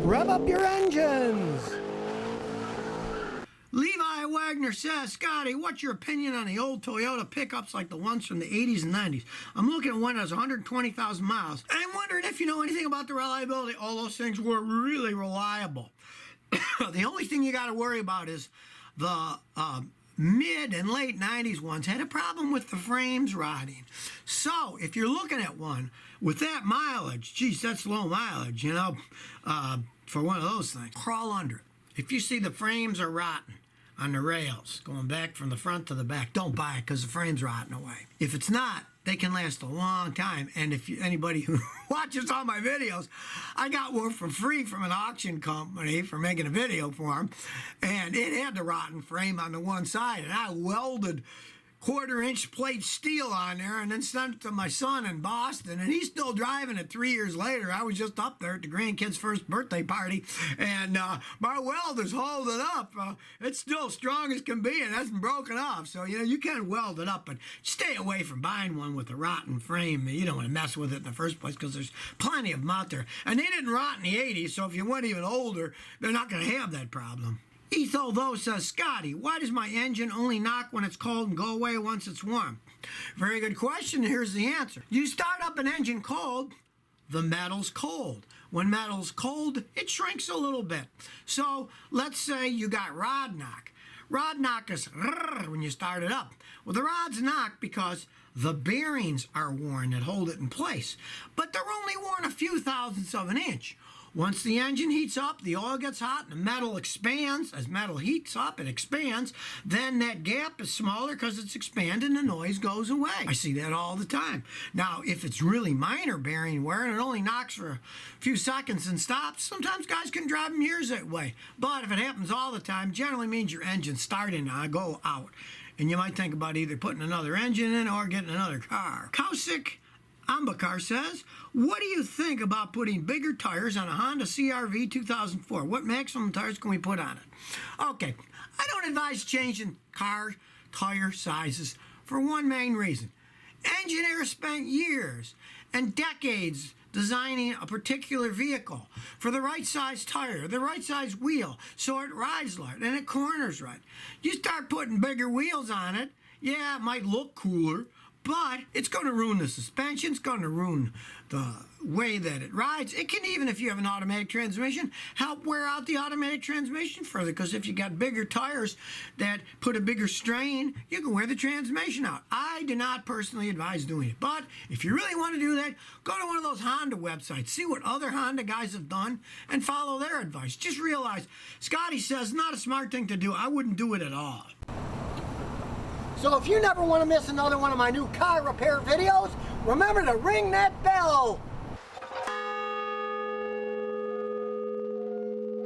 Rev up your engines! Levi Wagner says, Scotty, what's your opinion on the old Toyota pickups like the ones from the 80s and 90s? I'm looking at one that has 120,000 miles. I'm wondering if you know anything about the reliability. All those things were really reliable. The only thing you got to worry about is the mid and late 90s ones had a problem with the frames rotting. So if you're looking at one with that mileage, geez, that's low mileage, you know, for one of those things, crawl under it. If you see the frames are rotten on the rails, going back from the front to the back, don't buy it because the frame's rotting away. If it's not, they can last a long time. And if anybody who watches all my videos, I got one for free from an auction company for making a video for them. And it had the rotten frame on the one side. And I welded quarter-inch plate steel on there and then sent it to my son in Boston, and he's still driving it 3 years later. I was just up there at the grandkid's first birthday party, and my welder's holding up. It's still strong as can be and hasn't broken off. So, you know, you can weld it up, but stay away from buying one with a rotten frame. You don't want to mess with it in the first place because there's plenty of them out there. And they didn't rot in the 80s, so if you went even older, they're not going to have that problem. Etho, though, says, Scotty, why does my engine only knock when it's cold and go away once it's warm? Very good question. Here's the answer. You start up an engine cold, the metal's cold. When metal's cold, it shrinks a little bit. So let's say you got rod knock. Rod knock is when you start it up. Well, the rod's knock because the bearings are worn that hold it in place. But they're only worn a few thousandths of an inch. Once the engine heats up, the oil gets hot, and the metal expands. As metal heats up, it expands. Then that gap is smaller because it's expanded and the noise goes away. I see that all the time. Now, if it's really minor bearing wear and it only knocks for a few seconds and stops, sometimes guys can drive them years that way. But if it happens all the time, generally means your engine's starting to go out. And you might think about either putting another engine in or getting another car. Kausic Ambakar says, what do you think about putting bigger tires on a Honda CR-V 2004? What maximum tires can we put on it? Okay, I don't advise changing car tire sizes for one main reason. Engineers spent years and decades designing a particular vehicle for the right size tire, the right size wheel, so it rides right and it corners right. You start putting bigger wheels on it, yeah, it might look cooler, but it's going to ruin the suspension. It's going to ruin the way that it rides. It can even, if you have an automatic transmission, help wear out the automatic transmission further. Because if you got bigger tires that put a bigger strain, you can wear the transmission out. I do not personally advise doing it. But if you really want to do that, go to one of those Honda websites. See what other Honda guys have done and follow their advice. Just realize, Scotty says, not a smart thing to do. I wouldn't do it at all. So if you never want to miss another one of my new car repair videos, remember to ring that bell.